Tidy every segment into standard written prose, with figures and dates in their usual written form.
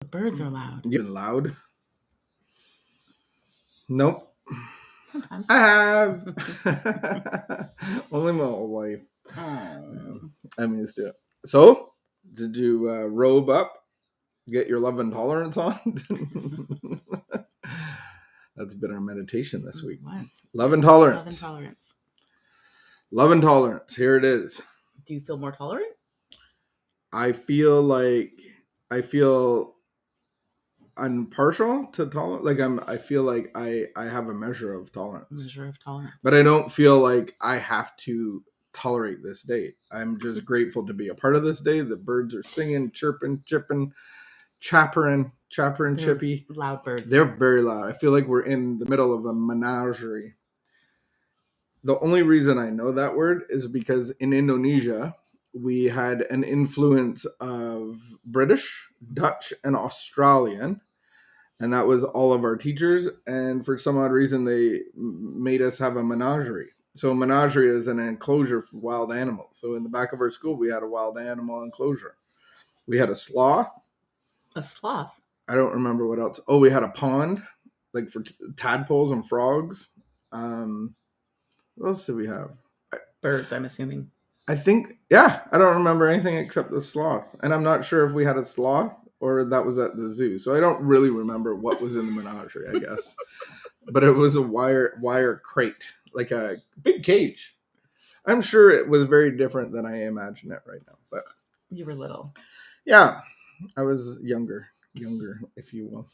The birds are loud. Even loud? Nope. Sometimes. I have. Only my whole life. Oh. I'm used to it. So, did you robe up? Get your love and tolerance on? That's been our meditation this week. Love and tolerance. Love and tolerance. Love and tolerance. Here it is. Do you feel more tolerant? I feel I'm partial to tolerance. Like I feel like I have a measure of tolerance. But I don't feel like I have to tolerate this day. I'm just grateful to be a part of this day. The birds are singing, chirping, chipping, chappering, chippy. Loud birds. They're very loud. I feel like we're in the middle of a menagerie. The only reason I know that word is because in Indonesia, we had an influence of British, Dutch, and Australian. And that was all of our teachers. And for some odd reason, they made us have a menagerie. So a menagerie is an enclosure for wild animals. So in the back of our school, we had a wild animal enclosure. We had a sloth. A sloth? I don't remember what else. Oh, we had a pond, like for tadpoles and frogs. What else did we have? Birds, I'm assuming. I think, yeah, I don't remember anything except the sloth. And I'm not sure if we had a sloth or that was at the zoo. So I don't really remember what was in the menagerie, I guess. But it was a wire crate, like a big cage. I'm sure it was very different than I imagine it right now. But you were little. Yeah, I was younger, if you will.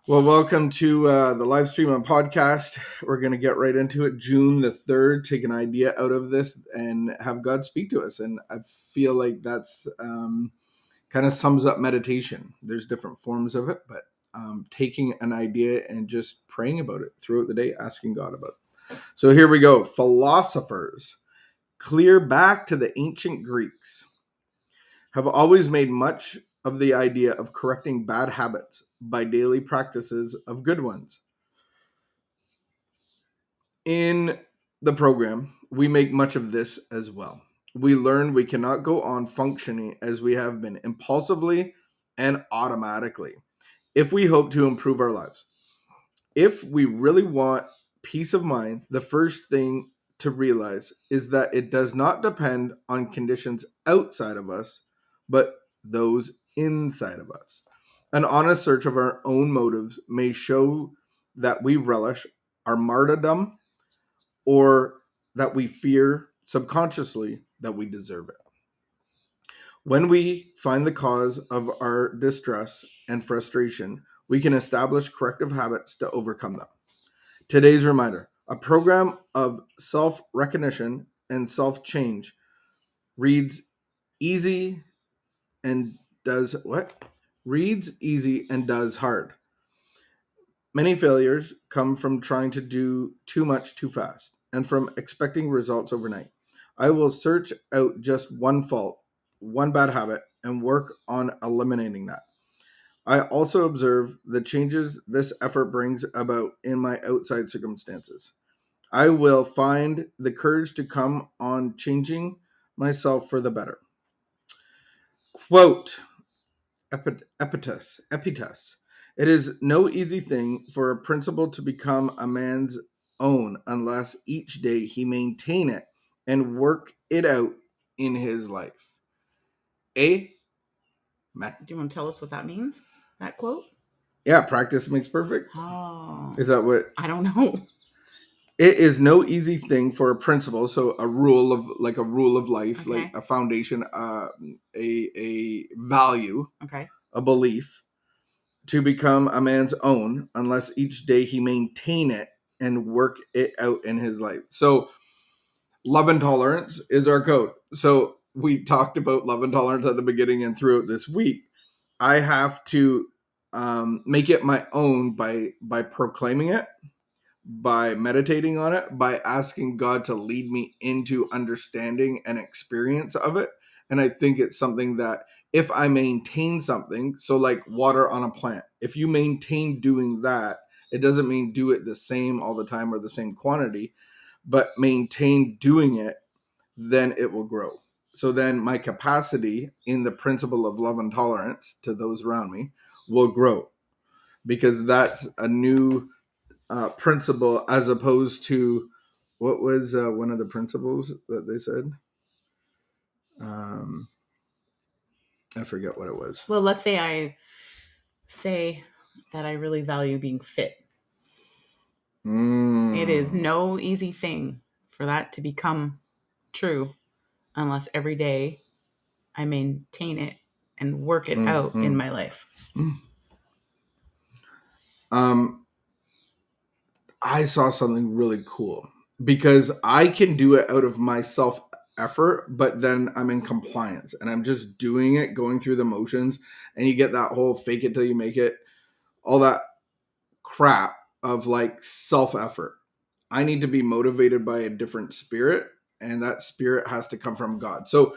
Well, welcome to the live stream and podcast. We're going to get right into it. June the 3rd, take an idea out of this and have God speak to us. And I feel like that's kind of sums up meditation. There's different forms of it, but taking an idea and just praying about it throughout the day, asking God about it. So here we go. Philosophers, clear back to the ancient Greeks, have always made much of the idea of correcting bad habits by daily practices of good ones. In the program, we make much of this as well. We learn we cannot go on functioning as we have been, impulsively and automatically, if we hope to improve our lives. If we really want peace of mind, the first thing to realize is that it does not depend on conditions outside of us, but those inside of us. An honest search of our own motives may show that we relish our martyrdom or that we fear subconsciously that we deserve it. When we find the cause of our distress and frustration, we can establish corrective habits to overcome them. Today's reminder: a program of self-recognition and self-change reads easy and does what? Reads easy and does hard. Many failures come from trying to do too much too fast and from expecting results overnight. I will search out just one fault, one bad habit, and work on eliminating that. I also observe the changes this effort brings about in my outside circumstances. I will find the courage to come on changing myself for the better. Quote, Epictetus. It is no easy thing for a principle to become a man's own unless each day he maintain it and work it out in his life. Amen. Do you want to tell us what that means? That quote? Yeah, practice makes perfect. Oh. Is that what? I don't know. It is no easy thing for a principle, so a rule of life, Okay. like a foundation, a value, okay, a belief, to become a man's own unless each day he maintain it and work it out in his life. So love and tolerance is our code. So we talked about love and tolerance at the beginning and throughout this week. I have to make it my own by proclaiming it, by meditating on it, by asking God to lead me into understanding and experience of it. And I think it's something that if I maintain something, so like water on a plant, if you maintain doing that, it doesn't mean do it the same all the time or the same quantity, but maintain doing it, then it will grow. So then my capacity in the principle of love and tolerance to those around me will grow, because that's a new principle, as opposed to what was one of the principles that they said. I forget what it was. Well, let's say I say that I really value being fit. It is no easy thing for that to become true unless every day I maintain it and work it out in my life. I saw something really cool, because I can do it out of my self effort, but then I'm in compliance and I'm just doing it, going through the motions, and you get that whole fake it till you make it, all that crap of like self effort. I need to be motivated by a different spirit, and that spirit has to come from God. So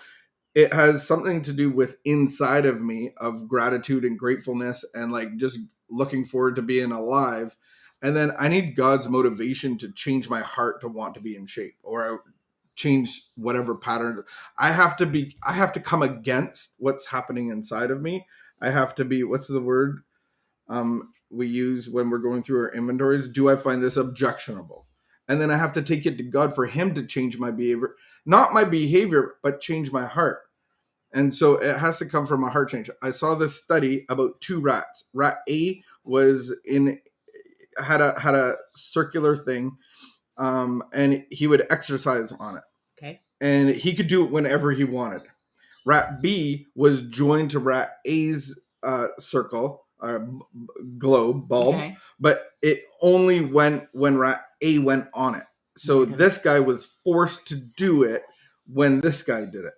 it has something to do with inside of me of gratitude and gratefulness, and like just looking forward to being alive. And then I need God's motivation to change my heart to want to be in shape, or change whatever pattern. I have to come against what's happening inside of me. I have to be, what's the word we use when we're going through our inventories? Do I find this objectionable? And then I have to take it to God for him to change my behavior, not my behavior, but change my heart. And so it has to come from a heart change. I saw this study about two rats. Rat A was had a circular thing, and he would exercise on it. Okay. And he could do it whenever he wanted. Rat B was joined to rat A's circle, globe, bulb, Okay. but it only went when rat A went on it. So this guy was forced to do it when this guy did it.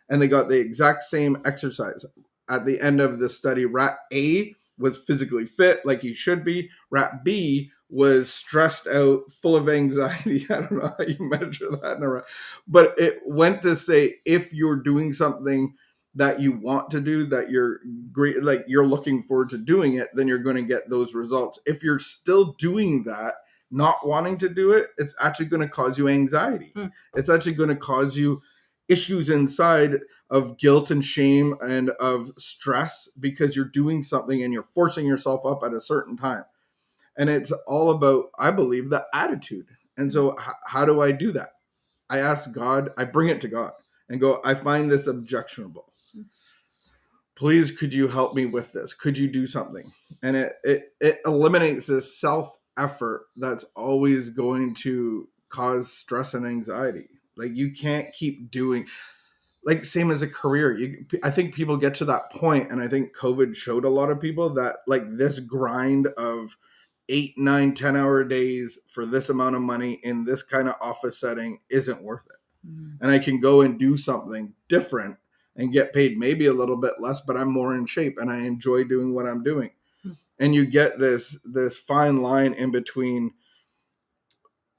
And they got the exact same exercise. At the end of the study, rat A was physically fit, like he should be. Rat B was stressed out, full of anxiety. I don't know how you measure that in a rat. But it went to say, if you're doing something that you want to do, that you're great, like you're looking forward to doing it, then you're going to get those results. If you're still doing that, not wanting to do it, it's actually going to cause you anxiety. It's actually going to cause you issues inside of guilt and shame and of stress, because you're doing something and you're forcing yourself up at a certain time. And it's all about, I believe, the attitude. And so how do I do that? I ask God, I bring it to God and go, I find this objectionable. Please, could you help me with this? Could you do something? And it eliminates this self effort that's always going to cause stress and anxiety. Like, you can't keep doing, like, same as a career. I think people get to that point, and I think COVID showed a lot of people that like this grind of 8, 9, 10-hour days for this amount of money in this kind of office setting isn't worth it. And I can go and do something different and get paid maybe a little bit less, but I'm more in shape and I enjoy doing what I'm doing. And you get this fine line in between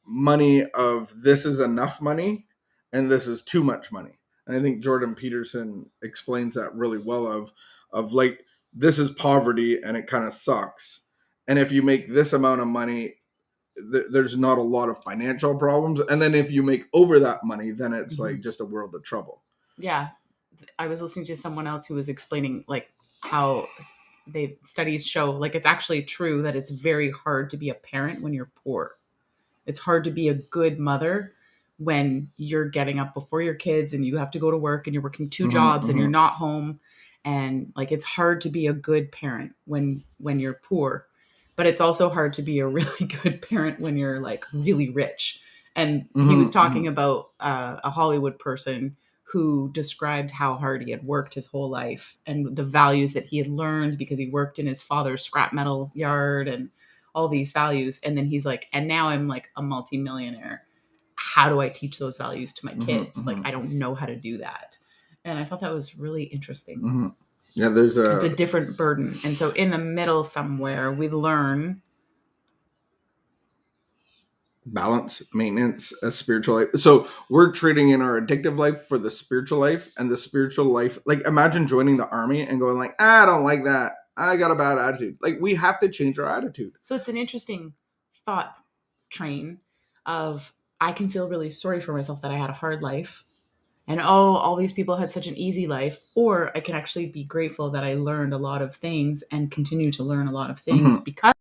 money of this is enough money and this is too much money. And I think Jordan Peterson explains that really well of like, this is poverty and it kind of sucks. And if you make this amount of money, there's not a lot of financial problems. And then if you make over that money, then it's like just a world of trouble. Yeah. I was listening to someone else who was explaining like how studies show like it's actually true that it's very hard to be a parent when you're poor. It's hard to be a good mother when you're getting up before your kids and you have to go to work and you're working two jobs and you're not home. And like, it's hard to be a good parent when you're poor, but it's also hard to be a really good parent when you're like really rich. And he was talking about a Hollywood person who described how hard he had worked his whole life and the values that he had learned because he worked in his father's scrap metal yard and all these values. And then he's like, and now I'm like a multimillionaire. How do I teach those values to my kids? Like, I don't know how to do that. And I thought that was really interesting. Yeah, it's a different burden. And so in the middle somewhere, we learn balance, maintenance, a spiritual life. So we're trading in our addictive life for the spiritual life, and the spiritual life, like imagine joining the army and going like, I don't like that, I got a bad attitude. Like, we have to change our attitude. So it's an interesting thought train of, I can feel really sorry for myself that I had a hard life. and oh, all these people had such an easy life, or I can actually be grateful that I learned a lot of things and continue to learn a lot of things Mhm. because